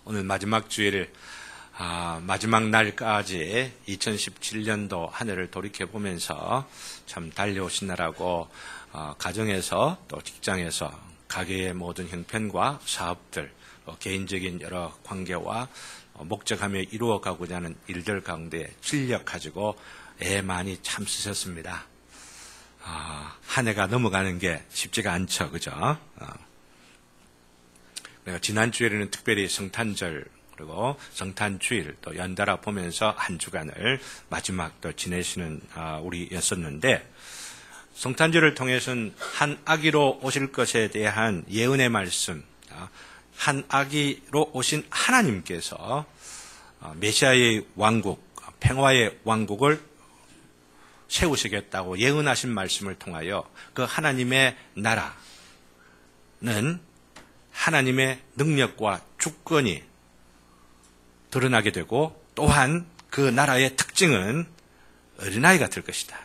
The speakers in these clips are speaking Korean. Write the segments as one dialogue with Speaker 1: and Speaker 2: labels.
Speaker 1: 오늘 마지막 주일, 마지막 날까지 2017년도 한 해를 돌이켜보면서 참 달려오시느라고 가정에서 또 직장에서 가게의 모든 형편과 사업들, 개인적인 여러 관계와 목적하며 이루어가고자 하는 일들 가운데 진력 가지고 애 많이 참 쓰셨습니다. 한 해가 넘어가는 게 쉽지가 않죠, 그죠? 내가 지난 주일에는 특별히 성탄절 그리고 성탄주일 또 연달아 보면서 한 주간을 마지막 또 지내시는 우리였었는데, 성탄절을 통해서는 한 아기로 오실 것에 대한 예언의 말씀, 한 아기로 오신 하나님께서 메시아의 왕국, 평화의 왕국을 세우시겠다고 예언하신 말씀을 통하여 그 하나님의 나라는 하나님의 능력과 주권이 드러나게 되고, 또한 그 나라의 특징은 어린아이가 될 것이다.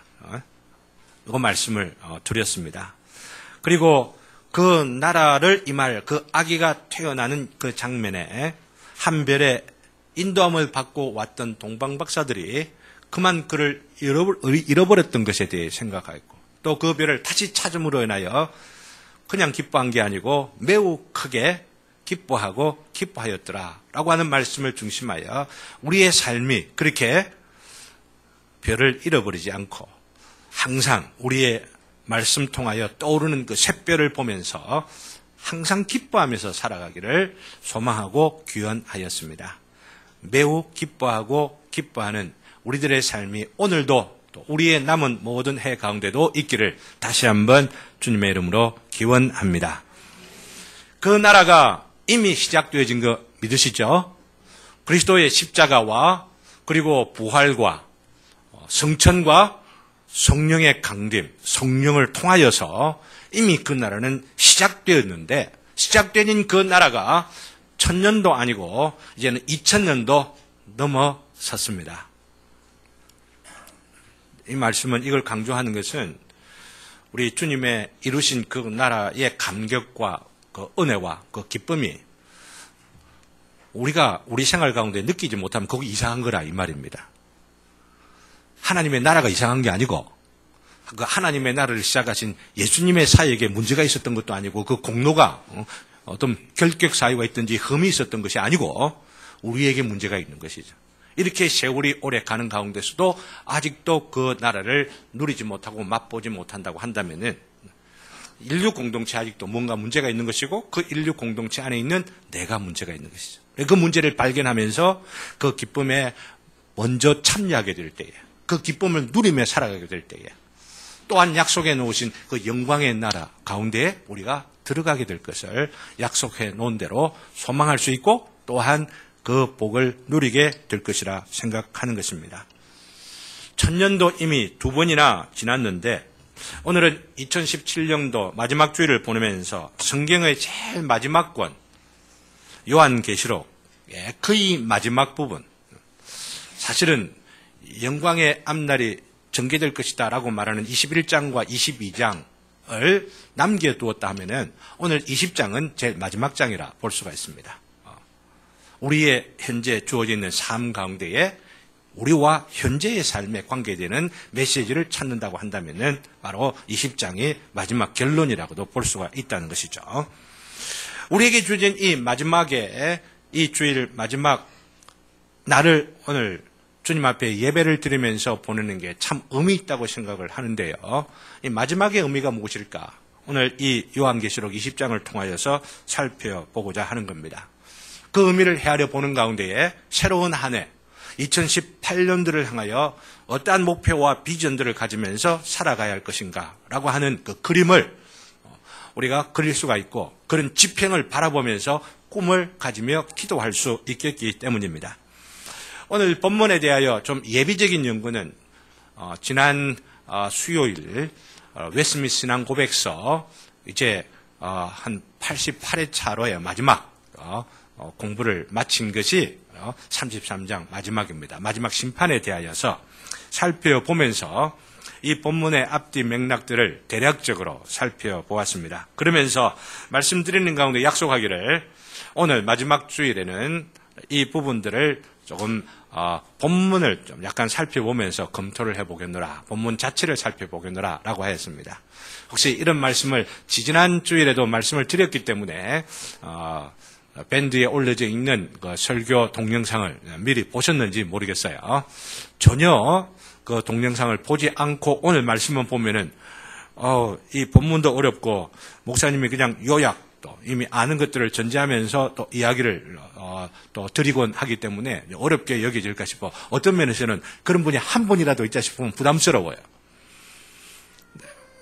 Speaker 1: 이거 말씀을 드렸습니다. 그리고 그 나라를 임할 그 아기가 태어나는 그 장면에 한 별의 인도함을 받고 왔던 동방박사들이 그만 그를 잃어버렸던 것에 대해 생각하였고, 또 그 별을 다시 찾음으로 인하여 그냥 기뻐한 게 아니고 매우 크게 기뻐하고 기뻐하였더라 라고 하는 말씀을 중심하여 우리의 삶이 그렇게 별을 잃어버리지 않고 항상 우리의 말씀 통하여 떠오르는 그 샛별을 보면서 항상 기뻐하면서 살아가기를 소망하고 귀원하였습니다. 매우 기뻐하고 기뻐하는 우리들의 삶이 오늘도 또 우리의 남은 모든 해 가운데도 있기를 다시 한번 주님의 이름으로 기원합니다. 그 나라가 이미 시작되어진 거 믿으시죠? 그리스도의 십자가와 그리고 부활과 성천과 성령의 강림, 성령을 통하여서 이미 그 나라는 시작되었는데, 시작된 그 나라가 1000년도 아니고 이제는 2000년도 넘어섰습니다. 이 말씀은 이걸 강조하는 것은 우리 주님의 이루신 그 나라의 감격과 그 은혜와 그 기쁨이 우리가 우리 생활 가운데 느끼지 못하면 그거 이상한 거라 이 말입니다. 하나님의 나라가 이상한 게 아니고, 그 하나님의 나라를 시작하신 예수님의 사역에 문제가 있었던 것도 아니고, 그 공로가 어떤 결격 사유가 있든지 흠이 있었던 것이 아니고 우리에게 문제가 있는 것이죠. 이렇게 세월이 오래 가는 가운데서도 아직도 그 나라를 누리지 못하고 맛보지 못한다고 한다면은 인류 공동체 아직도 뭔가 문제가 있는 것이고, 그 인류 공동체 안에 있는 내가 문제가 있는 것이죠. 그 문제를 발견하면서 그 기쁨에 먼저 참여하게 될 때에, 그 기쁨을 누리며 살아가게 될 때에, 또한 약속해 놓으신 그 영광의 나라 가운데에 우리가 들어가게 될 것을 약속해 놓은 대로 소망할 수 있고, 또한 그 복을 누리게 될 것이라 생각하는 것입니다. 1000년도 이미 2번이나 지났는데, 오늘은 2017년도 마지막 주일을 보내면서 성경의 제일 마지막 권 요한계시록의 거의 마지막 부분, 사실은 영광의 앞날이 전개될 것이다 라고 말하는 21장과 22장을 남겨두었다 하면은 오늘 20장은 제일 마지막 장이라 볼 수가 있습니다. 우리의 현재 주어져 있는 삶 가운데에 우리와 현재의 삶에 관계되는 메시지를 찾는다고 한다면은 바로 20장이 마지막 결론이라고도 볼 수가 있다는 것이죠. 우리에게 주어진 이 마지막에, 이 주일 마지막 날을 오늘 주님 앞에 예배를 드리면서 보내는 게 참 의미 있다고 생각을 하는데요. 이 마지막의 의미가 무엇일까? 오늘 이 요한계시록 20장을 통하여서 살펴보고자 하는 겁니다. 그 의미를 헤아려 보는 가운데에 새로운 한 해, 2018년도를 향하여 어떠한 목표와 비전들을 가지면서 살아가야 할 것인가 라고 하는 그 그림을 우리가 그릴 수가 있고, 그런 집행을 바라보면서 꿈을 가지며 기도할 수 있겠기 때문입니다. 오늘 본문에 대하여 좀 예비적인 연구는 지난 수요일 웨스트민스터 신앙 고백서 이제 한 88회차로의 마지막 공부를 마친 것이 33장 마지막입니다. 마지막 심판에 대하여서 살펴보면서 이 본문의 앞뒤 맥락들을 대략적으로 살펴보았습니다. 그러면서 말씀드리는 가운데 약속하기를 오늘 마지막 주일에는 이 부분들을 조금 본문을 좀 약간 살펴보면서 검토를 해보겠노라, 본문 자체를 살펴보겠노라 라고 하였습니다. 혹시 이런 말씀을 지지난 주일에도 말씀을 드렸기 때문에 밴드에 올려져 있는 그 설교 동영상을 미리 보셨는지 모르겠어요. 전혀 그 동영상을 보지 않고 오늘 말씀만 보면은 이 본문도 어렵고 목사님이 그냥 요약 또 이미 아는 것들을 전제하면서 또 이야기를 또 드리곤 하기 때문에 어렵게 여겨질까 싶어 어떤 면에서는 그런 분이 한 분이라도 있다 싶으면 부담스러워요.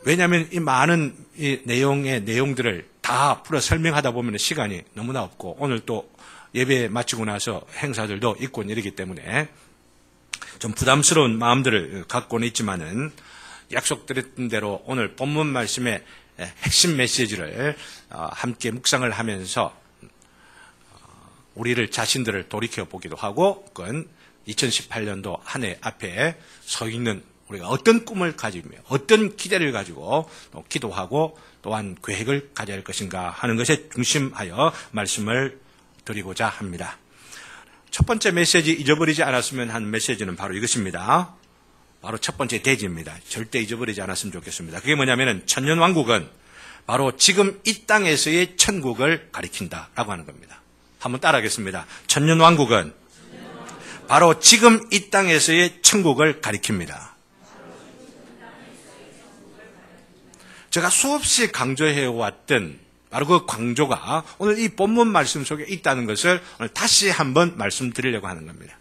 Speaker 1: 왜냐하면 이 많은 이 내용들을 다 풀어 설명하다 보면 시간이 너무나 없고 오늘 또 예배 마치고 나서 행사들도 있고 이러기 때문에 좀 부담스러운 마음들을 갖고는 있지만은 약속드렸던 대로 오늘 본문 말씀의 핵심 메시지를 함께 묵상을 하면서 우리를 자신들을 돌이켜보기도 하고 그건 2018년도 한 해 앞에 서 있는 우리가 어떤 꿈을 가지며 어떤 기대를 가지고 또 기도하고 또한 계획을 가져야 할 것인가 하는 것에 중심하여 말씀을 드리고자 합니다. 첫 번째 메시지, 잊어버리지 않았으면 하는 메시지는 바로 이것입니다. 바로 첫 번째 대지입니다. 절대 잊어버리지 않았으면 좋겠습니다. 그게 뭐냐면은 천년왕국은 바로 지금 이 땅에서의 천국을 가리킨다라고 하는 겁니다. 한번 따라하겠습니다. 천년왕국은 바로 지금 이 땅에서의 천국을 가리킵니다. 제가 수없이 강조해왔던 바로 그 강조가 오늘 이 본문 말씀 속에 있다는 것을 오늘 다시 한번 말씀드리려고 하는 겁니다.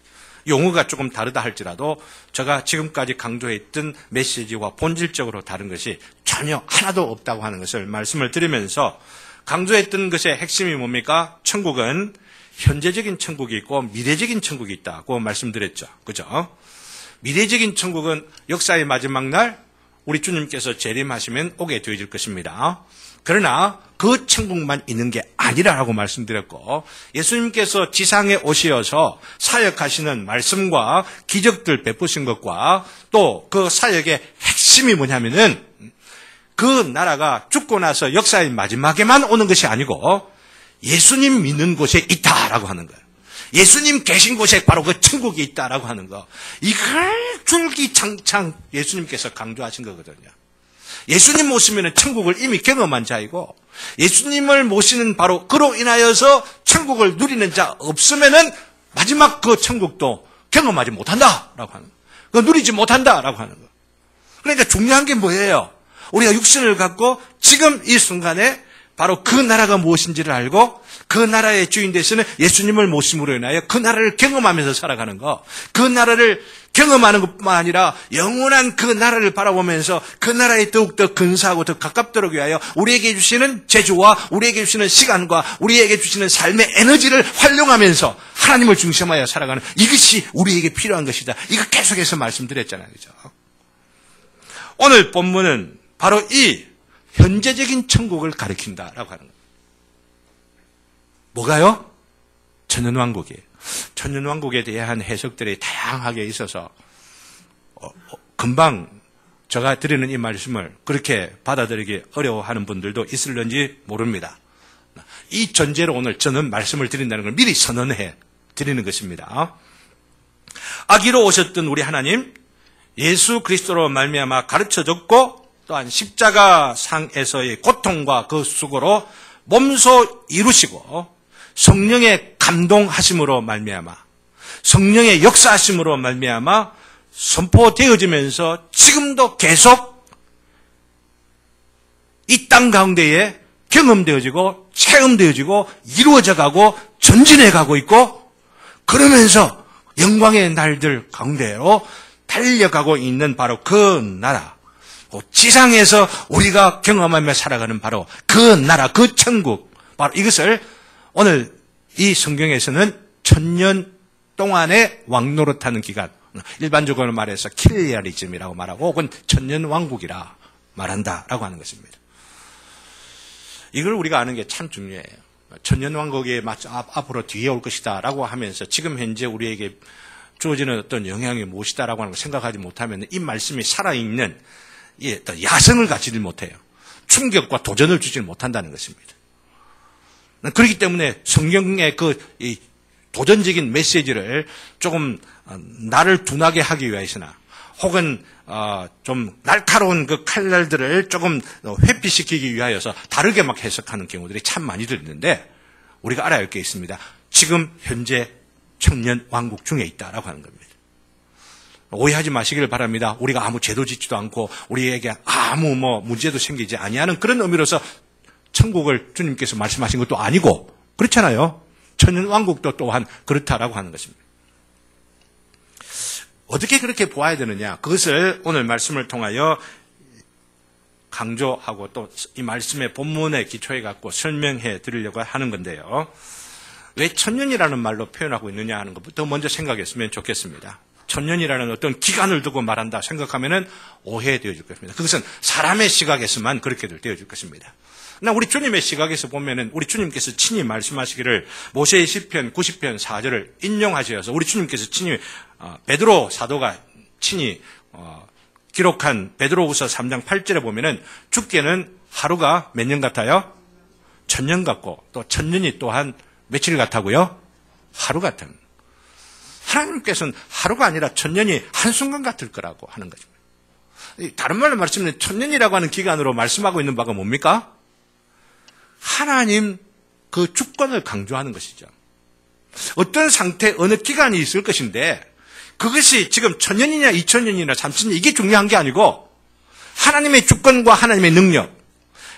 Speaker 1: 용어가 조금 다르다 할지라도 제가 지금까지 강조했던 메시지와 본질적으로 다른 것이 전혀 하나도 없다고 하는 것을 말씀을 드리면서 강조했던 것의 핵심이 뭡니까? 천국은 현재적인 천국이 있고 미래적인 천국이 있다고 말씀드렸죠. 그죠? 미래적인 천국은 역사의 마지막 날 우리 주님께서 재림하시면 오게 되어질 것입니다. 그러나 그 천국만 있는 게 아니라고 말씀드렸고 예수님께서 지상에 오시어서 사역하시는 말씀과 기적들 베푸신 것과 또 그 사역의 핵심이 뭐냐면은 그 나라가 죽고 나서 역사의 마지막에만 오는 것이 아니고 예수님 믿는 곳에 있다라고 하는 거예요. 예수님 계신 곳에 바로 그 천국이 있다라고 하는 거. 이걸 줄기창창 예수님께서 강조하신 거거든요. 예수님 모시면 천국을 이미 경험한 자이고 예수님을 모시는 바로 그로 인하여서 천국을 누리는 자 없으면은 마지막 그 천국도 경험하지 못한다라고 하는 거. 그 누리지 못한다라고 하는 거. 그러니까 중요한 게 뭐예요? 우리가 육신을 갖고 지금 이 순간에 바로 그 나라가 무엇인지를 알고 그 나라의 주인 되시는 예수님을 모심으로 인하여 그 나라를 경험하면서 살아가는 거. 그 나라를 경험하는 것뿐만 아니라 영원한 그 나라를 바라보면서 그 나라에 더욱더 근사하고 더 가깝도록 위하여 우리에게 주시는 재주와 우리에게 주시는 시간과 우리에게 주시는 삶의 에너지를 활용하면서 하나님을 중심하여 살아가는 이것이 우리에게 필요한 것이다. 이거 계속해서 말씀드렸잖아요. 그죠? 오늘 본문은 바로 이 현재적인 천국을 가리킨다라고 하는 거예요. 뭐가요? 천년왕국이에요. 천년왕국에 대한 해석들이 다양하게 있어서 금방 제가 드리는 이 말씀을 그렇게 받아들이기 어려워하는 분들도 있을는지 모릅니다. 이 전제로 오늘 저는 말씀을 드린다는 걸 미리 선언해 드리는 것입니다. 아기로 오셨던 우리 하나님 예수 그리스도로 말미암아 가르쳐줬고 또한 십자가 상에서의 고통과 그 수고로 몸소 이루시고 성령의 감동하심으로 말미암아 성령의 역사하심으로 말미암아 선포되어지면서 지금도 계속 이 땅 가운데에 경험되어지고 체험되어지고 이루어져가고 전진해가고 있고 그러면서 영광의 날들 가운데로 달려가고 있는 바로 그 나라 지상에서 우리가 경험하며 살아가는 바로 그 나라, 그 천국, 바로 이것을 오늘 이 성경에서는 천년 동안의 왕노릇하는 기간, 일반적으로 말해서 킬리아리즘이라고 말하고 혹은 천년왕국이라 말한다라고 하는 것입니다. 이걸 우리가 아는 게 참 중요해요. 천년왕국이 앞으로 뒤에 올 것이다 라고 하면서 지금 현재 우리에게 주어지는 어떤 영향이 무엇이다라고 하는 걸 생각하지 못하면 이 말씀이 살아있는 야성을 갖지를 못해요. 충격과 도전을 주지를 못한다는 것입니다. 그렇기 때문에 성경의 이 도전적인 메시지를 조금 나를 둔하게 하기 위해서나 혹은 좀 날카로운 그 칼날들을 조금 회피시키기 위하여서 다르게 막 해석하는 경우들이 참 많이들 있는데 우리가 알아야 할 게 있습니다. 지금 현재 청년 왕국 중에 있다라고 하는 겁니다. 오해하지 마시길 바랍니다. 우리가 아무 죄도 짓지도 않고 우리에게 아무 문제도 생기지 아니하는 그런 의미로서 천국을 주님께서 말씀하신 것도 아니고 그렇잖아요. 천년 왕국도 또한 그렇다라고 하는 것입니다. 어떻게 그렇게 보아야 되느냐? 그것을 오늘 말씀을 통하여 강조하고 또 이 말씀의 본문에 기초해 갖고 설명해 드리려고 하는 건데요. 왜 천년이라는 말로 표현하고 있느냐 하는 것부터 먼저 생각했으면 좋겠습니다. 천년이라는 어떤 기간을 두고 말한다 생각하면은 오해되어질 것입니다. 그것은 사람의 시각에서만 그렇게 되어질 것입니다. 그러나 우리 주님의 시각에서 보면은 우리 주님께서 친히 말씀하시기를 모세의 시편 90편 4절을 인용하셔서 우리 주님께서 친히 베드로 사도가 친히 기록한 베드로후서 3장 8절에 보면은 주께는 하루가 몇 년 같아요? 1000년 같고 또 1000년이 또한 며칠 같다고요? 하루 같은. 하나님께서는 하루가 아니라 1000년이 한순간 같을 거라고 하는 거죠. 다른 말로 말씀드리면 1000년이라고 하는 기간으로 말씀하고 있는 바가 뭡니까? 하나님 그 주권을 강조하는 것이죠. 어떤 상태, 어느 기간이 있을 것인데 그것이 지금 1000년이냐 2000년이나 3000년 이게 중요한 게 아니고 하나님의 주권과 하나님의 능력,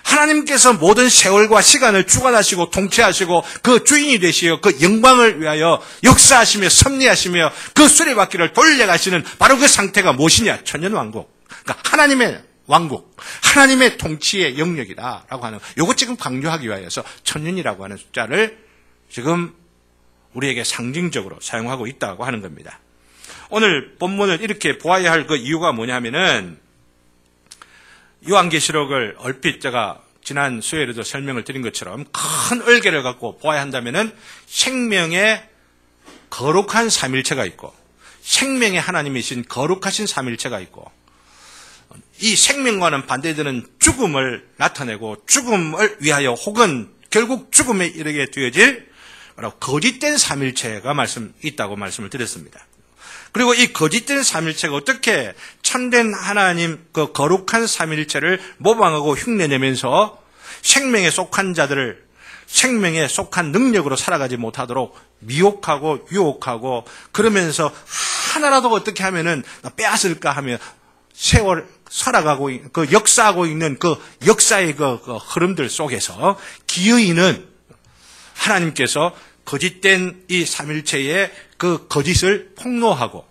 Speaker 1: 하나님께서 모든 세월과 시간을 주관하시고 통치하시고 그 주인이 되시어 그 영광을 위하여 역사하시며 섭리하시며 그 수레바퀴를 돌려가시는 바로 그 상태가 무엇이냐? 천년왕국. 그러니까 하나님의 왕국, 하나님의 통치의 영역이다라고 하는 요거 지금 강조하기 위하여서 천년이라고 하는 숫자를 지금 우리에게 상징적으로 사용하고 있다고 하는 겁니다. 오늘 본문을 이렇게 보아야 할 그 이유가 뭐냐면은 요한계시록을 얼핏 제가 지난 수요일에도 설명을 드린 것처럼 큰 얼개를 갖고 보아야 한다면은 생명의 거룩한 삼일체가 있고 생명의 하나님이신 거룩하신 삼일체가 있고 이 생명과는 반대되는 죽음을 나타내고 죽음을 위하여 혹은 결국 죽음에 이르게 되어질 거짓된 삼일체가 있다고 말씀을 드렸습니다. 그리고 이 거짓된 삼일체가 어떻게 참된 하나님 그 거룩한 삼일체를 모방하고 흉내내면서 생명에 속한 자들을 생명에 속한 능력으로 살아가지 못하도록 미혹하고 유혹하고 그러면서 하나라도 어떻게 하면은 빼앗을까 하며 세월 살아가고 그 역사하고 있는 그 역사의 그 흐름들 속에서 기어이는 하나님께서 거짓된 이 삼일체의 그 거짓을 폭로하고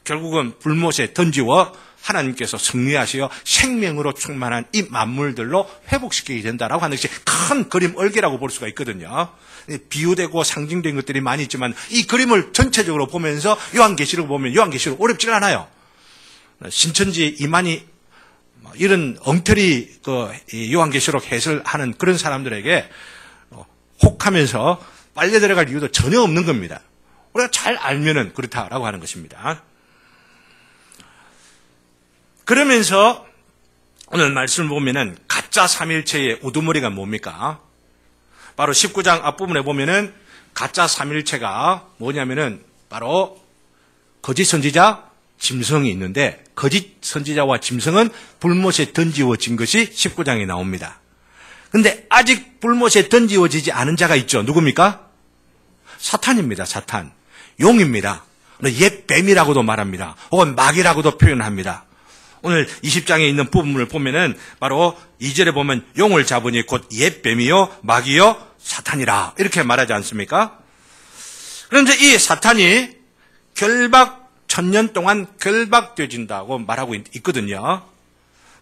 Speaker 1: 결국은 불못에 던지워 하나님께서 승리하시어 생명으로 충만한 이 만물들로 회복시키게 된다라고 하는 것이 큰 그림 얼개라고 볼 수가 있거든요. 비유되고 상징된 것들이 많이 있지만 이 그림을 전체적으로 보면서 요한계시록을 보면 요한계시록 어렵지 않아요. 신천지 이만희 이런 엉터리 그 요한계시록 해설하는 그런 사람들에게 혹하면서 빨려 들어갈 이유도 전혀 없는 겁니다. 우리가 잘 알면은 그렇다라고 하는 것입니다. 그러면서 오늘 말씀을 보면은 가짜 삼일체의 우두머리가 뭡니까? 바로 19장 앞부분에 보면은 가짜 삼일체가 뭐냐면은 바로 거짓 선지자, 짐승이 있는데 거짓 선지자와 짐승은 불못에 던지워진 것이 19장에 나옵니다. 근데 아직 불못에 던지워지지 않은 자가 있죠. 누굽니까? 사탄입니다. 사탄. 용입니다. 옛 뱀이라고도 말합니다. 혹은 마귀라고도 표현합니다. 오늘 20장에 있는 부분을 보면은 바로 2절에 보면 용을 잡으니 곧 옛 뱀이요 마귀요 사탄이라 이렇게 말하지 않습니까? 그런데 이 사탄이 천년 동안 결박되어진다고 말하고 있거든요.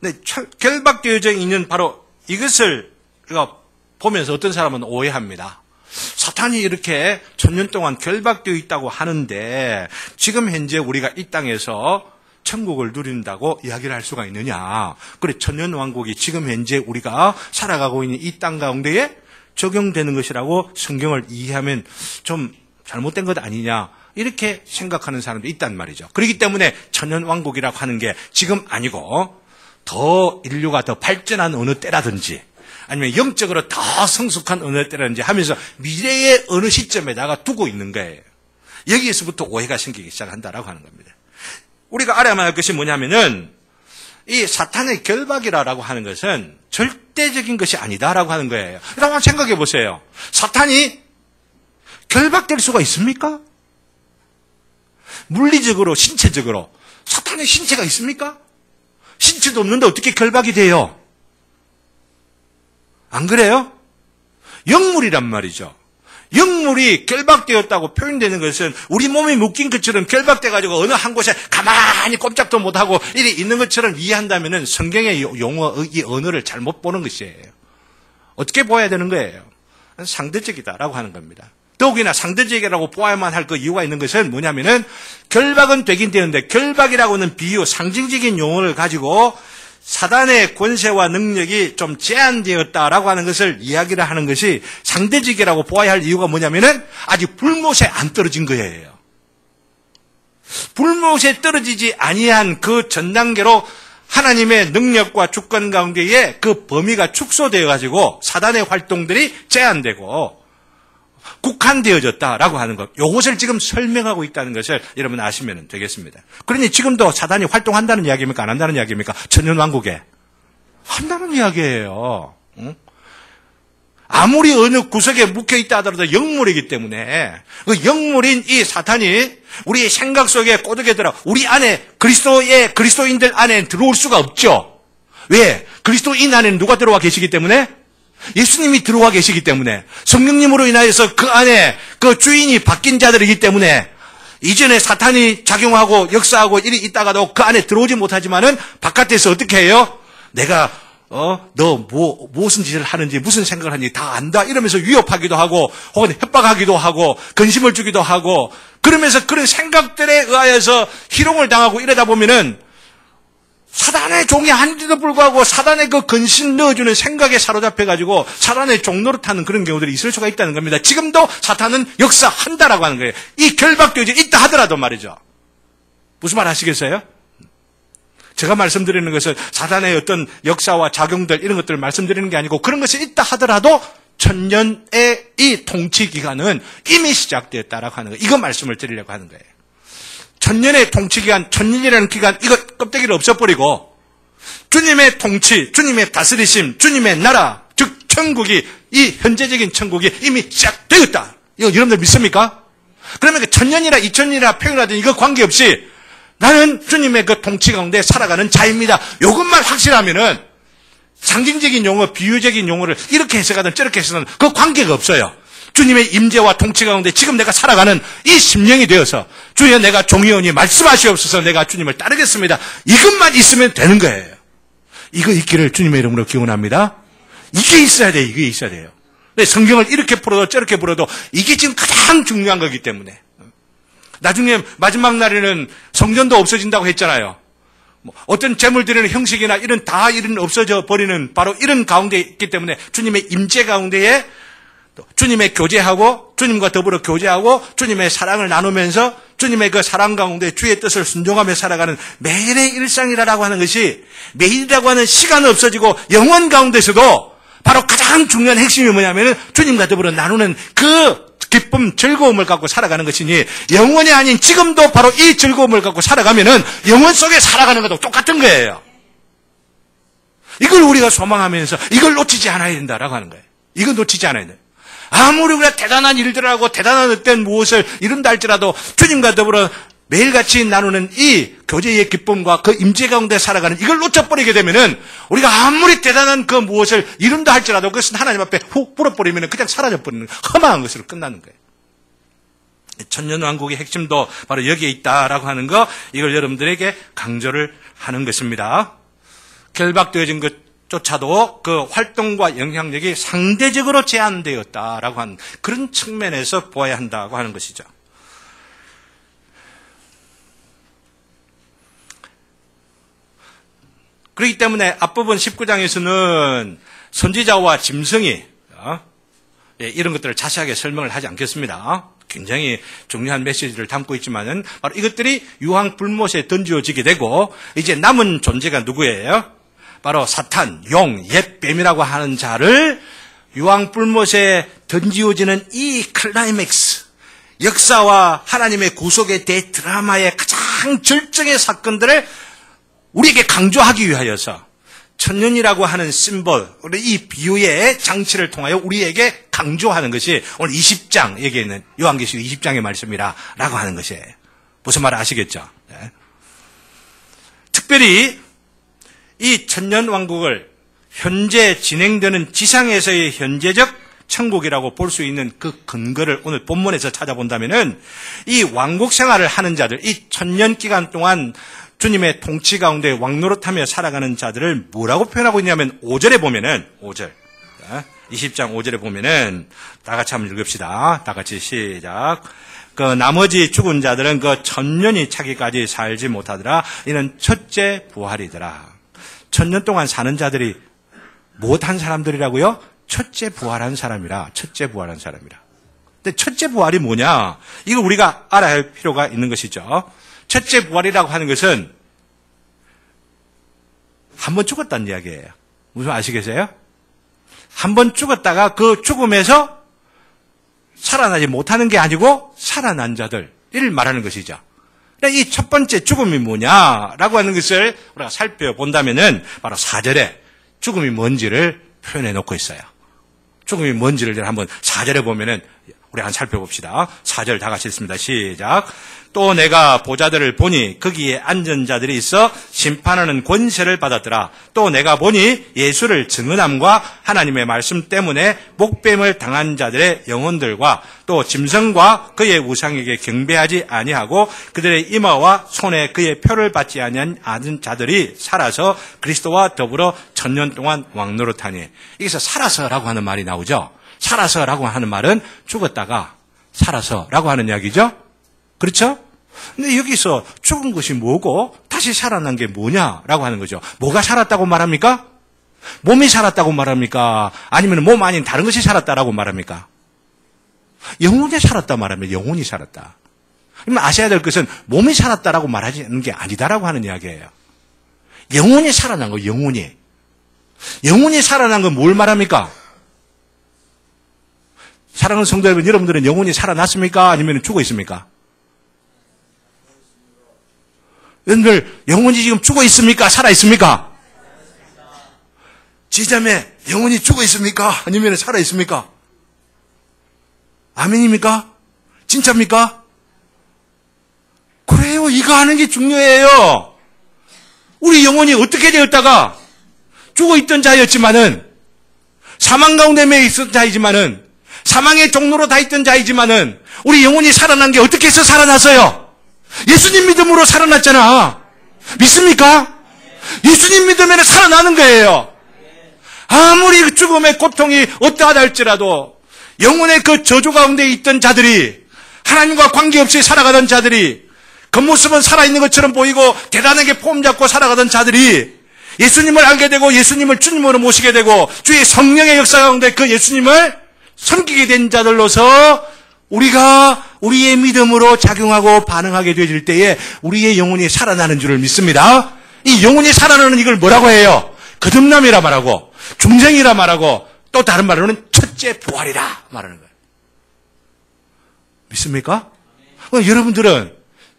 Speaker 1: 근데 결박되어져 있는 바로 이것을 우리가 보면서 어떤 사람은 오해합니다. 사탄이 이렇게 천년 동안 결박되어 있다고 하는데 지금 현재 우리가 이 땅에서 천국을 누린다고 이야기를 할 수가 있느냐. 그래 천년 왕국이 지금 현재 우리가 살아가고 있는 이 땅 가운데에 적용되는 것이라고 성경을 이해하면 좀 잘못된 것 아니냐. 이렇게 생각하는 사람도 있단 말이죠. 그렇기 때문에 천년 왕국이라고 하는 게 지금 아니고 더 인류가 더 발전한 어느 때라든지 아니면 영적으로 더 성숙한 어느 때라든지 하면서 미래의 어느 시점에다가 두고 있는 거예요. 여기에서부터 오해가 생기기 시작한다라고 하는 겁니다. 우리가 알아야만 할 것이 뭐냐면은 이 사탄의 결박이라고 하는 것은 절대적인 것이 아니다라고 하는 거예요. 한번 생각해 보세요. 사탄이 결박될 수가 있습니까? 물리적으로, 신체적으로 사탄의 신체가 있습니까? 신체도 없는데 어떻게 결박이 돼요? 안 그래요? 영물이란 말이죠. 영물이 결박되었다고 표현되는 것은 우리 몸이 묶인 것처럼 결박돼가지고 어느 한 곳에 가만히 꼼짝도 못하고 이리 있는 것처럼 이해한다면 성경의 용어, 이 언어를 잘못 보는 것이에요. 어떻게 보아야 되는 거예요? 상대적이다라고 하는 겁니다. 더욱이나 상대적이라고 보아야만 할 그 이유가 있는 것은 뭐냐면은 결박은 되긴 되는데 결박이라고 하는 비유, 상징적인 용어를 가지고 사단의 권세와 능력이 좀 제한되었다라고 하는 것을 이야기를 하는 것이 상대적이라고 보아야 할 이유가 뭐냐면은 아직 불못에 안 떨어진 거예요. 불못에 떨어지지 아니한 그 전 단계로 하나님의 능력과 주권 가운데에 그 범위가 축소되어 가지고 사단의 활동들이 제한되고 국한되어졌다라고 하는 것. 이것을 지금 설명하고 있다는 것을 여러분 아시면 되겠습니다. 그러니 지금도 사단이 활동한다는 이야기입니까? 안 한다는 이야기입니까? 천년왕국에. 한다는 이야기예요. 응? 아무리 어느 구석에 묵혀있다 하더라도 영물이기 때문에 그 영물인 이 사탄이 우리의 생각 속에 꼬드게 들어 우리 안에 그리스도인들 안에 들어올 수가 없죠. 왜? 그리스도인 안에는 누가 들어와 계시기 때문에? 예수님이 들어와 계시기 때문에 성령님으로 인하여서 그 안에 그 주인이 바뀐 자들이기 때문에 이전에 사탄이 작용하고 역사하고 이리 있다가도 그 안에 들어오지 못하지만은 바깥에서 어떻게 해요? 내가 너 무슨 짓을 하는지 무슨 생각을 하는지 다 안다 이러면서 위협하기도 하고 혹은 협박하기도 하고 근심을 주기도 하고 그러면서 그런 생각들에 의하여서 희롱을 당하고 이러다 보면은 사단의 종이 아닌데도 불구하고 사단의 그 근심 넣어주는 생각에 사로잡혀가지고 사단의 종로를 타는 그런 경우들이 있을 수가 있다는 겁니다. 지금도 사탄은 역사한다라고 하는 거예요. 이 결박되어져 있다 하더라도 말이죠. 무슨 말 하시겠어요? 제가 말씀드리는 것은 사단의 어떤 역사와 작용들 이런 것들을 말씀드리는 게 아니고 그런 것이 있다 하더라도 천년의 이 통치 기간은 이미 시작되었다라고 하는 거예요. 이거 말씀을 드리려고 하는 거예요. 천년의 통치기간, 천년이라는 기간, 이거 껍데기를 없애버리고, 주님의 통치, 주님의 다스리심, 주님의 나라, 즉, 천국이, 이 현재적인 천국이 이미 시작되었다. 이거 여러분들 믿습니까? 그러면 그 천년이라 이천년이라 표현하든 이거 관계없이 나는 주님의 그 통치 가운데 살아가는 자입니다. 이것만 확실하면은 상징적인 용어, 비유적인 용어를 이렇게 해석하든 저렇게 해석하든 그 관계가 없어요. 주님의 임재와 통치 가운데 지금 내가 살아가는 이 심령이 되어서 주여 내가 종이오니 말씀하시옵소서 내가 주님을 따르겠습니다. 이것만 있으면 되는 거예요. 이거 있기를 주님의 이름으로 기원합니다. 이게 있어야 돼요. 이게 있어야 돼요. 성경을 이렇게 풀어도 저렇게 풀어도 이게 지금 가장 중요한 거기 때문에 나중에 마지막 날에는 성전도 없어진다고 했잖아요. 어떤 재물 드리는 형식이나 이런 없어져 버리는 바로 이런 가운데 있기 때문에 주님의 임재 가운데에 주님의 교제하고 주님과 더불어 교제하고 주님의 사랑을 나누면서 주님의 그 사랑 가운데 주의 뜻을 순종하며 살아가는 매일의 일상이라고 하는 것이 매일이라고 하는 시간은 없어지고 영원 가운데서도 바로 가장 중요한 핵심이 뭐냐면은 주님과 더불어 나누는 그 기쁨, 즐거움을 갖고 살아가는 것이니 영원이 아닌 지금도 바로 이 즐거움을 갖고 살아가면은 영원 속에 살아가는 것도 똑같은 거예요. 이걸 우리가 소망하면서 이걸 놓치지 않아야 된다라고 하는 거예요. 이거 놓치지 않아야 돼요. 아무리 우리가 대단한 일들을 하고 대단한 어떤 무엇을 이룬다 할지라도 주님과 더불어 매일같이 나누는 이 교제의 기쁨과 그 임재 가운데 살아가는 이걸 놓쳐버리게 되면은 우리가 아무리 대단한 그 무엇을 이룬다 할지라도 그것은 하나님 앞에 훅 불어버리면 그냥 사라져버리는 험한 것으로 끝나는 거예요. 천년왕국의 핵심도 바로 여기에 있다라고 하는 거 이걸 여러분들에게 강조를 하는 것입니다. 결박되어진 것조차도 그 활동과 영향력이 상대적으로 제한되었다라고 하는 그런 측면에서 보아야 한다고 하는 것이죠. 그렇기 때문에 앞부분 19장에서는 선지자와 짐승이 이런 것들을 자세하게 설명을 하지 않겠습니다. 굉장히 중요한 메시지를 담고 있지만은 바로 이것들이 유황 불못에 던져지게 되고 이제 남은 존재가 누구예요? 바로 사탄, 용, 옛뱀이라고 하는 자를 유황불못에 던지어지는 이 클라이맥스, 역사와 하나님의 구속의 대드라마의 가장 절정의 사건들을 우리에게 강조하기 위하여서 천년이라고 하는 심볼, 이 비유의 장치를 통하여 우리에게 강조하는 것이 오늘 20장 여기에 있는 요한계시록 20장의 말씀이라고 하는 것이에요. 무슨 말 아시겠죠? 네. 특별히 이 천년왕국을 현재 진행되는 지상에서의 현재적 천국이라고 볼 수 있는 그 근거를 오늘 본문에서 찾아본다면은 이 왕국 생활을 하는 자들, 이 천년 기간 동안 주님의 통치 가운데 왕노릇하며 살아가는 자들을 뭐라고 표현하고 있냐면 5절에 보면은 5절 20장 5절에 보면은 다 같이 한번 읽읍시다. 다 같이 시작. 그 나머지 죽은 자들은 그 천년이 차기까지 살지 못하더라. 이는 첫째 부활이더라. 천년 동안 사는 자들이 못한 사람들이라고요? 첫째 부활한 사람이라. 첫째 부활한 사람이라. 근데 첫째 부활이 뭐냐? 이거 우리가 알아야 할 필요가 있는 것이죠. 첫째 부활이라고 하는 것은 한 번 죽었다는 이야기예요. 무슨 아시겠어요? 한 번 죽었다가 그 죽음에서 살아나지 못하는 게 아니고 살아난 자들을 말하는 것이죠. 이 첫 번째 죽음이 뭐냐라고 하는 것을 우리가 살펴본다면은 바로 4절에 죽음이 뭔지를 표현해 놓고 있어요. 죽음이 뭔지를 한번 4절에 보면은 우리 한번 살펴봅시다. 4절 다 같이 읽습니다. 시작. 또 내가 보자들을 보니 거기에 앉은 자들이 있어 심판하는 권세를 받았더라. 또 내가 보니 예수를 증언함과 하나님의 말씀 때문에 목뱀을 당한 자들의 영혼들과 또 짐승과 그의 우상에게 경배하지 아니하고 그들의 이마와 손에 그의 표를 받지 아니한 자들이 살아서 그리스도와 더불어 천년 동안 왕노릇하니. 여기서 살아서라고 하는 말이 나오죠. 살아서라고 하는 말은 죽었다가 살아서라고 하는 이야기죠. 그렇죠? 근데 여기서 죽은 것이 뭐고 다시 살아난 게 뭐냐라고 하는 거죠. 뭐가 살았다고 말합니까? 몸이 살았다고 말합니까? 아니면 몸 아닌 다른 것이 살았다라고 말합니까? 영혼이 살았다 말하면 영혼이 살았다. 그러면 아셔야 될 것은 몸이 살았다라고 말하는 게 아니다라고 하는 이야기예요. 영혼이 살아난 거, 영혼이. 영혼이 살아난 건 뭘 말합니까? 사랑하는 성도 여러분, 여러분들은 영혼이 살아났습니까? 아니면 죽어 있습니까? 여러분들 영혼이 지금 죽어 있습니까? 살아 있습니까? 지자매 영혼이 죽어 있습니까? 아니면 살아 있습니까? 아멘입니까? 진짜입니까? 그래요. 이거 하는 게 중요해요. 우리 영혼이 어떻게 되었다가 죽어 있던 자였지만은 사망 가운데 매 있었던 자이지만은 사망의 종로로 다 있던 자이지만은 우리 영혼이 살아난 게 어떻게 해서 살아났어요? 예수님 믿음으로 살아났잖아. 믿습니까? 예수님 믿으면 살아나는 거예요. 아무리 죽음의 고통이 어떠하다 할지라도 영혼의 그 저주 가운데 있던 자들이 하나님과 관계없이 살아가던 자들이 겉모습은 살아있는 것처럼 보이고 대단하게 폼 잡고 살아가던 자들이 예수님을 알게 되고 예수님을 주님으로 모시게 되고 주의 성령의 역사 가운데 그 예수님을 섬기게 된 자들로서 우리가 우리의 믿음으로 작용하고 반응하게 되어질 때에 우리의 영혼이 살아나는 줄을 믿습니다. 이 영혼이 살아나는 이걸 뭐라고 해요? 거듭남이라 말하고 중생이라 말하고 또 다른 말로는 첫째 부활이라 말하는 거예요. 믿습니까? 여러분들은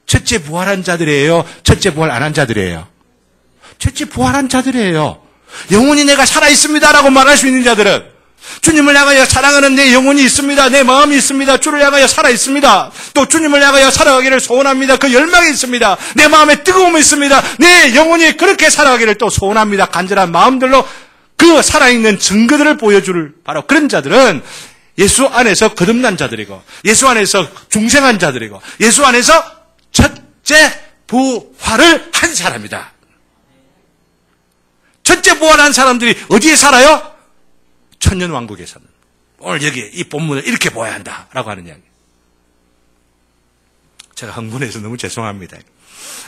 Speaker 1: 첫째 부활한 자들이에요? 첫째 부활 안 한 자들이에요? 첫째 부활한 자들이에요. 영혼이 내가 살아있습니다라고 말할 수 있는 자들은 주님을 향하여 사랑하는 내 영혼이 있습니다. 내 마음이 있습니다. 주를 향하여 살아있습니다. 또 주님을 향하여 살아가기를 소원합니다. 그 열망이 있습니다. 내 마음에 뜨거움이 있습니다. 내 영혼이 그렇게 살아가기를 또 소원합니다. 간절한 마음들로 그 살아있는 증거들을 보여줄 바로 그런 자들은 예수 안에서 거듭난 자들이고 예수 안에서 중생한 자들이고 예수 안에서 첫째 부활을 한 사람이다. 첫째 부활한 사람들이 어디에 살아요? 천년왕국에서는. 오늘 여기 이 본문을 이렇게 보아야 한다라고 하는 이야기. 제가 흥분해서 너무 죄송합니다.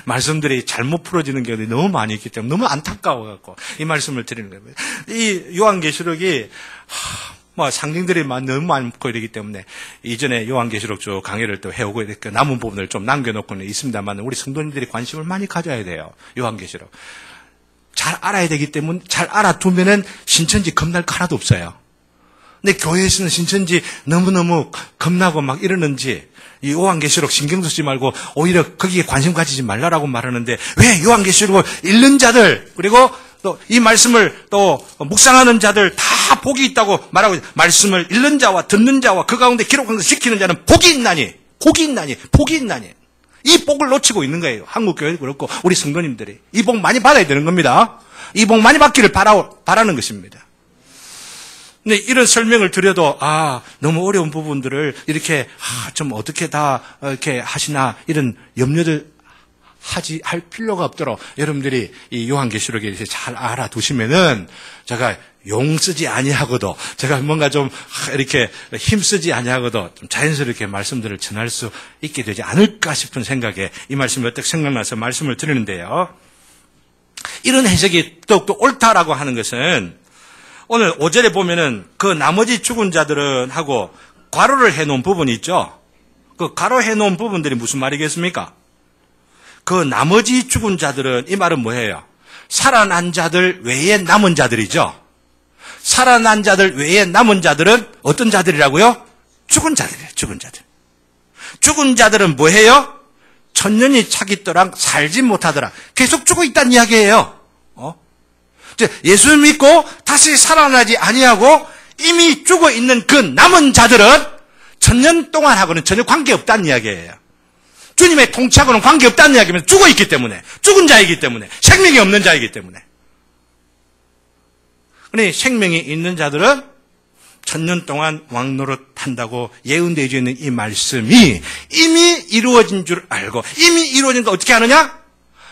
Speaker 1: 말씀들이 잘못 풀어지는 경우들이 너무 많이 있기 때문에 너무 안타까워갖고 이 말씀을 드리는 거예요. 이 요한계시록이 상징들이 너무 많고 이러기 때문에 이전에 요한계시록 쭉 강의를 또 해오고 이렇게 남은 부분을 좀 남겨놓고는 있습니다만 우리 성도님들이 관심을 많이 가져야 돼요. 요한계시록. 잘 알아야 되기 때문에 잘 알아두면은 신천지 겁날 거 하나도 없어요. 근데 교회에서는 신천지 너무너무 겁나고 막 이러는지 이 요한계시록 신경 쓰지 말고 오히려 거기에 관심 가지지 말라라고 말하는데 왜 요한계시록을 읽는 자들 그리고 또 이 말씀을 또 묵상하는 자들 다 복이 있다고 말하고 말씀을 읽는 자와 듣는 자와 그 가운데 기록한 것을 지키는 자는 복이 있나니 이 복을 놓치고 있는 거예요. 한국교회도 그렇고 우리 성도님들이 이 복 많이 받아야 되는 겁니다. 이 복 많이 받기를 바라는 것입니다. 근데 이런 설명을 드려도 너무 어려운 부분들을 이렇게 좀 어떻게 다 이렇게 하시나 이런 염려를 할 필요가 없도록 여러분들이 이 요한계시록에 대해서 잘 알아두시면은 제가 용 쓰지 아니하고도 제가 뭔가 좀 이렇게 힘쓰지 아니하고도 좀 자연스럽게 말씀들을 전할 수 있게 되지 않을까 싶은 생각에 이 말씀이 어떻게 생각나서 말씀을 드리는데요. 이런 해석이 더욱더 옳다라고 하는 것은 오늘 5절에 보면은 그 나머지 죽은 자들은 하고 괄호를 해놓은 부분이 있죠. 그 괄호 해놓은 부분들이 무슨 말이겠습니까? 그 나머지 죽은 자들은 이 말은 뭐예요? 살아난 자들 외에 남은 자들이죠. 살아난 자들 외에 남은 자들은 어떤 자들이라고요? 죽은 자들이에요. 죽은 자들. 죽은 자들은 뭐예요? 천년이 차깃더라 살지 못하더라. 계속 죽어 있다는 이야기예요. 예수 믿고 다시 살아나지 아니하고 이미 죽어 있는 그 남은 자들은 천년 동안하고는 전혀 관계없다는 이야기예요. 주님의 통치하고는 관계없다는 이야기입니다. 죽어 있기 때문에, 죽은 자이기 때문에, 생명이 없는 자이기 때문에. 그러니 생명이 있는 자들은 천년 동안 왕노릇한다고 예언되어 있는 이 말씀이 이미 이루어진 줄 알고 이미 이루어진 거 어떻게 하느냐?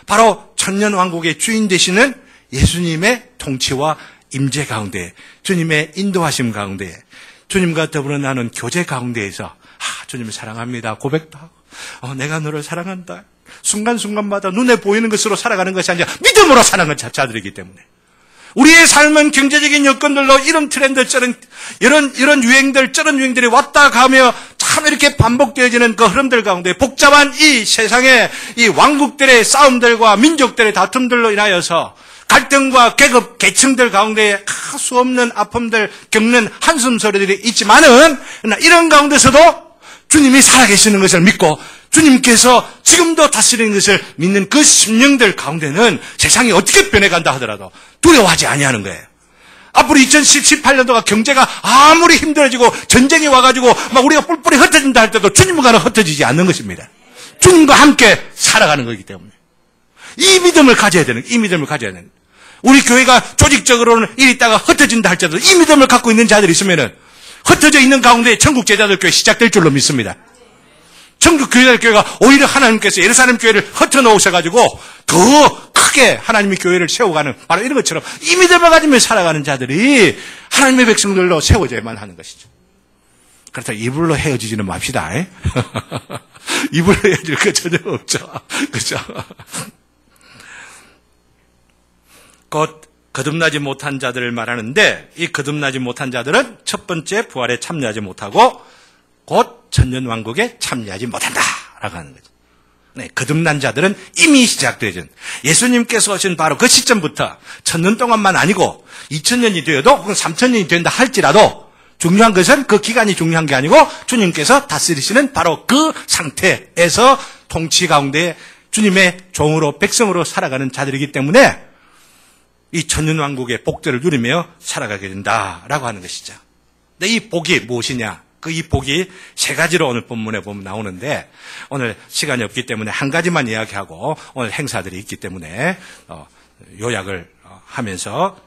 Speaker 1: 바로 천년 왕국의 주인 되시는 예수님의 통치와 임재 가운데, 주님의 인도하심 가운데, 주님과 더불어 나눈 교제 가운데에서 주님을 사랑합니다 고백도 하고 내가 너를 사랑한다. 순간순간마다 눈에 보이는 것으로 살아가는 것이 아니라 믿음으로 사는 자들이기 때문에 우리의 삶은 경제적인 여건들로 이런 트렌드, 이런 유행들, 저런 유행들이 왔다 가며 참 이렇게 반복되어지는 그 흐름들 가운데 복잡한 이 세상의 이 왕국들의 싸움들과 민족들의 다툼들로 인하여서 갈등과 계급, 계층들 가운데 수없는 아픔들 겪는 한숨 소리들이 있지만은 이런 가운데서도 주님이 살아계시는 것을 믿고 주님께서 지금도 다스리는 것을 믿는 그 심령들 가운데는 세상이 어떻게 변해간다 하더라도 두려워하지 아니하는 거예요. 앞으로 2018년도가 경제가 아무리 힘들어지고 전쟁이 와가지고 막 우리가 뿔뿔이 흩어진다 할 때도 주님과는 흩어지지 않는 것입니다. 주님과 함께 살아가는 거기 때문에 이 믿음을 가져야 되는 우리 교회가 조직적으로는 이리 있다가 흩어진다 할지라도 이 믿음을 갖고 있는 자들이 있으면은 흩어져 있는 가운데 천국 제자들 교회 시작될 줄로 믿습니다. 천국 제자들 교회가 오히려 하나님께서 예루살렘 교회를 흩어 놓으셔가지고 더 크게 하나님의 교회를 세워가는 바로 이런 것처럼 이 믿음을 가지며 살아가는 자들이 하나님의 백성들로 세워져야만 하는 것이죠. 그렇다고 이불로 헤어지지는 맙시다. 이불로 헤어질 거 전혀 없죠. 그렇죠? 곧 거듭나지 못한 자들을 말하는데 이 거듭나지 못한 자들은 첫 번째 부활에 참여하지 못하고 곧 천년왕국에 참여하지 못한다라고 하는 거죠. 네, 거듭난 자들은 이미 시작되어진 예수님께서 오신 바로 그 시점부터 천년 동안만 아니고 2000년이 되어도 혹은 3000년이 된다 할지라도 중요한 것은 그 기간이 중요한 게 아니고 주님께서 다스리시는 바로 그 상태에서 통치 가운데 주님의 종으로 백성으로 살아가는 자들이기 때문에 이 천년왕국의 복들을 누리며 살아가게 된다라고 하는 것이죠. 근데 이 복이 무엇이냐? 이 복이 세 가지로 오늘 본문에 보면 나오는데 오늘 시간이 없기 때문에 한 가지만 이야기하고 오늘 행사들이 있기 때문에 요약을 하면서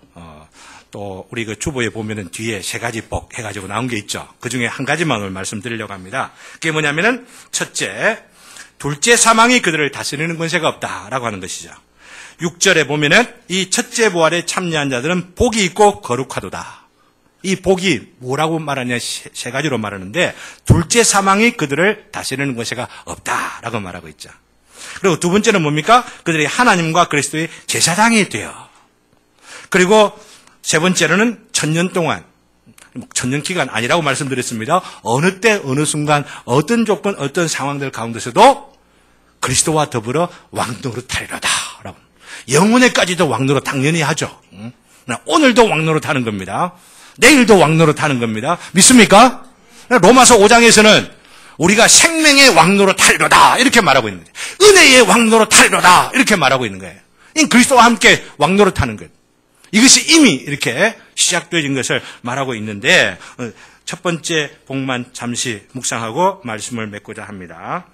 Speaker 1: 또 우리 그 주보에 보면은 뒤에 세 가지 복 해가지고 나온 게 있죠. 그 중에 한 가지만 오늘 말씀드리려고 합니다. 그게 뭐냐면은 첫째, 둘째 사망이 그들을 다스리는 권세가 없다라고 하는 것이죠. 6절에 보면은 이 첫째 부활에 참여한 자들은 복이 있고 거룩하도다. 이 복이 뭐라고 말하냐 세 가지로 말하는데 둘째 사망이 그들을 다스리는 권세가 없다라고 말하고 있죠. 그리고 두 번째는 뭡니까? 그들이 하나님과 그리스도의 제사장이 되어. 그리고 세 번째로는 천년 동안 천년 기간 아니라고 말씀드렸습니다. 어느 때 어느 순간 어떤 조건 어떤 상황들 가운데서도 그리스도와 더불어 왕노릇하리로다. 영혼에까지도 왕노릇 당연히 하죠. 오늘도 왕노릇 하는 겁니다. 내일도 왕노릇 하는 겁니다. 믿습니까? 로마서 5장에서는 우리가 생명의 왕노릇 하리로다 이렇게 말하고 있는 거예요. 은혜의 왕노릇 하리로다 이렇게 말하고 있는 거예요. 그리스도와 함께 왕노릇 하는 거예요. 이것이 이미 이렇게 시작되어진 것을 말하고 있는데 첫 번째 복만 잠시 묵상하고 말씀을 맺고자 합니다.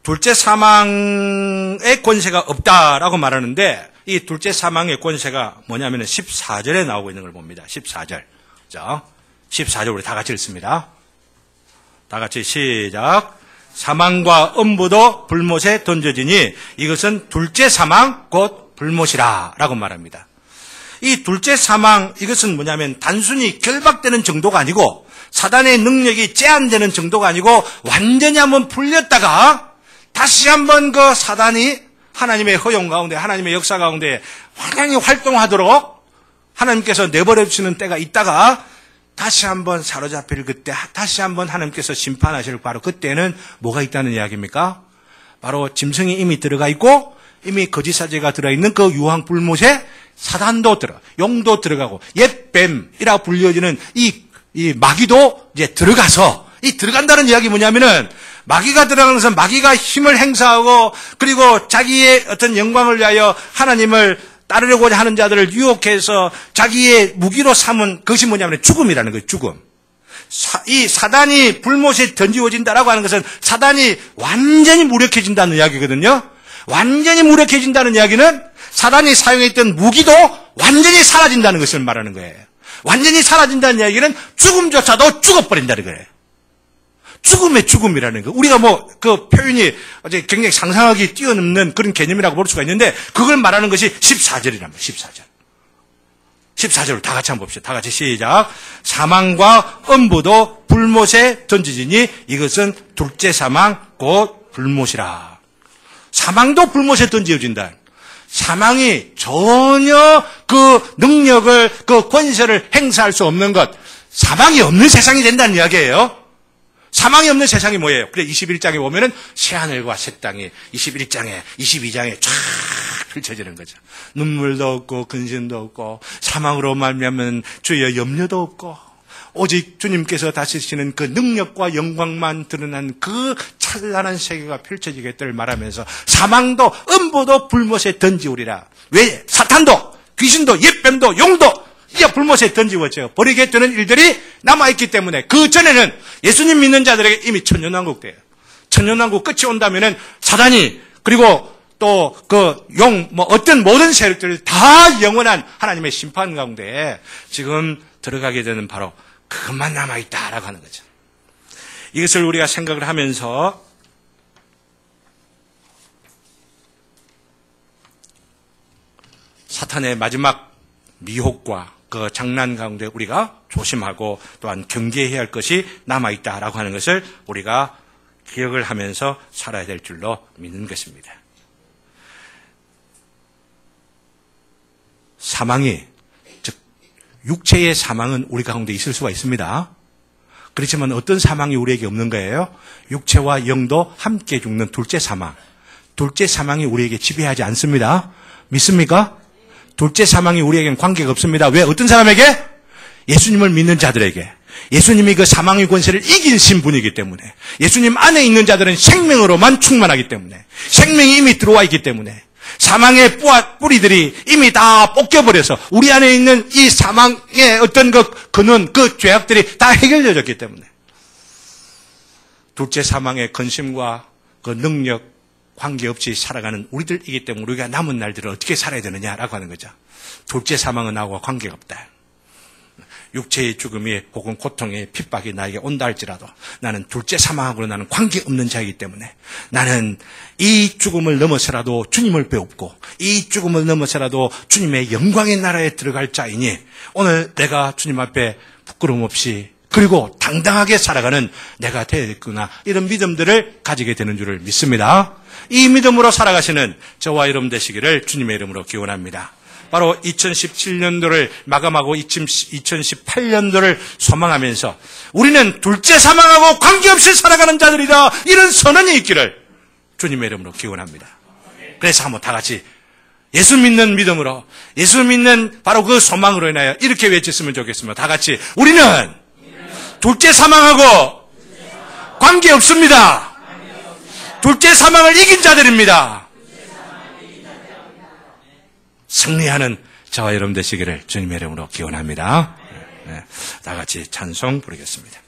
Speaker 1: 둘째 사망의 권세가 없다라고 말하는데 이 둘째 사망의 권세가 뭐냐면 14절에 나오고 있는 걸 봅니다. 14절. 자, 14절 우리 다 같이 읽습니다. 다 같이 시작. 사망과 음부도 불못에 던져지니 이것은 둘째 사망 곧 불못이라 라고 말합니다. 이 둘째 사망 이것은 뭐냐면 단순히 결박되는 정도가 아니고 사단의 능력이 제한되는 정도가 아니고 완전히 한번 풀렸다가 다시 한번 그 사단이 하나님의 허용 가운데 하나님의 역사 가운데 완전히 활동하도록 하나님께서 내버려 주시는 때가 있다가 다시 한번 사로잡힐 그때 다시 한번 하나님께서 심판하실 바로 그때는 뭐가 있다는 이야기입니까? 바로 짐승이 이미 들어가 있고 이미 거짓사제가 들어있는 그 유황 불못에 사단도 용도 들어가고 옛뱀이라고 불려지는 이 마귀도 이제 들어가서 이 들어간다는 이야기 뭐냐면은 마귀가 들어가는 것은 마귀가 힘을 행사하고 그리고 자기의 어떤 영광을 위하여 하나님을 따르려고 하는 자들을 유혹해서 자기의 무기로 삼은 그것이 뭐냐면 죽음이라는 거예요. 죽음. 이 사단이 불못에 던지워진다라고 하는 것은 사단이 완전히 무력해진다는 이야기거든요. 완전히 무력해진다는 이야기는 사단이 사용했던 무기도 완전히 사라진다는 것을 말하는 거예요. 완전히 사라진다는 이야기는 죽음조차도 죽어버린다는 거예요. 죽음의 죽음이라는 거. 우리가 그 표현이 어제 굉장히 상상하기 뛰어넘는 그런 개념이라고 볼 수가 있는데 그걸 말하는 것이 14절이란 말이에요. 14절. 14절을 다 같이 한번 봅시다. 다 같이 시작. 사망과 음부도 불못에 던지지니 이것은 둘째 사망 곧 불못이라. 사망도 불못에 던져진다. 사망이 전혀 그 능력을 그 권세를 행사할 수 없는 것. 사망이 없는 세상이 된다는 이야기예요. 사망이 없는 세상이 뭐예요? 그래 21장에 보면은 새하늘과 새 땅이 21장에 22장에 쫙 펼쳐지는 거죠. 눈물도 없고 근심도 없고 사망으로 말미암은 주의 염려도 없고 오직 주님께서 다스리시는 그 능력과 영광만 드러난 그 찬란한 세계가 펼쳐지겠다를 말하면서 사망도 음부도 불못에 던지우리라. 왜? 사탄도 귀신도 옛뱀도 용도 이제 불못에 던지워져 버리게 되는 일들이 남아있기 때문에 그 전에는 예수님 믿는 자들에게 이미 천년왕국 돼요. 천년왕국 끝이 온다면은 사단이 그리고 또 그 어떤 모든 세력들 다 영원한 하나님의 심판 가운데 지금 들어가게 되는 바로 그것만 남아있다라고 하는 거죠. 이것을 우리가 생각을 하면서 사탄의 마지막 미혹과 그 장난 가운데 우리가 조심하고 또한 경계해야 할 것이 남아있다라고 하는 것을 우리가 기억을 하면서 살아야 될 줄로 믿는 것입니다. 사망이, 즉 육체의 사망은 우리 가운데 있을 수가 있습니다. 그렇지만 어떤 사망이 우리에게 없는 거예요? 육체와 영도 함께 죽는 둘째 사망. 둘째 사망이 우리에게 지배하지 않습니다. 믿습니까? 둘째 사망이 우리에게는 관계가 없습니다. 왜? 어떤 사람에게? 예수님을 믿는 자들에게. 예수님이 그 사망의 권세를 이기신 분이기 때문에 예수님 안에 있는 자들은 생명으로만 충만하기 때문에 생명이 이미 들어와 있기 때문에 사망의 뿌리들이 이미 다 뽑혀버려서 우리 안에 있는 이 사망의 어떤 그 근원, 그 죄악들이 다 해결되어졌기 때문에 둘째 사망의 근심과 그 능력 관계없이 살아가는 우리들이기 때문에 우리가 남은 날들을 어떻게 살아야 되느냐라고 하는 거죠. 둘째 사망은 나하고 관계가 없다. 육체의 죽음이 혹은 고통의 핍박이 나에게 온다 할지라도 나는 둘째 사망하고는 나는 관계없는 자이기 때문에 나는 이 죽음을 넘어서라도 주님을 배웁고 이 죽음을 넘어서라도 주님의 영광의 나라에 들어갈 자이니 오늘 내가 주님 앞에 부끄러움 없이 그리고 당당하게 살아가는 내가 되겠구나 이런 믿음들을 가지게 되는 줄을 믿습니다. 이 믿음으로 살아가시는 저와 여러분 되시기를 주님의 이름으로 기원합니다. 바로 2017년도를 마감하고 2018년도를 소망하면서 우리는 둘째 사망하고 관계없이 살아가는 자들이다. 이런 선언이 있기를 주님의 이름으로 기원합니다. 그래서 한번 다 같이 예수 믿는 믿음으로, 예수 믿는 바로 그 소망으로 인하여 이렇게 외쳤으면 좋겠습니다. 다 같이 우리는 둘째 사망하고 관계없습니다. 둘째 사망을 이긴 자들입니다. 승리하는 저와 여러분 되시기를 주님의 이름으로 기원합니다. 다 같이 찬송 부르겠습니다.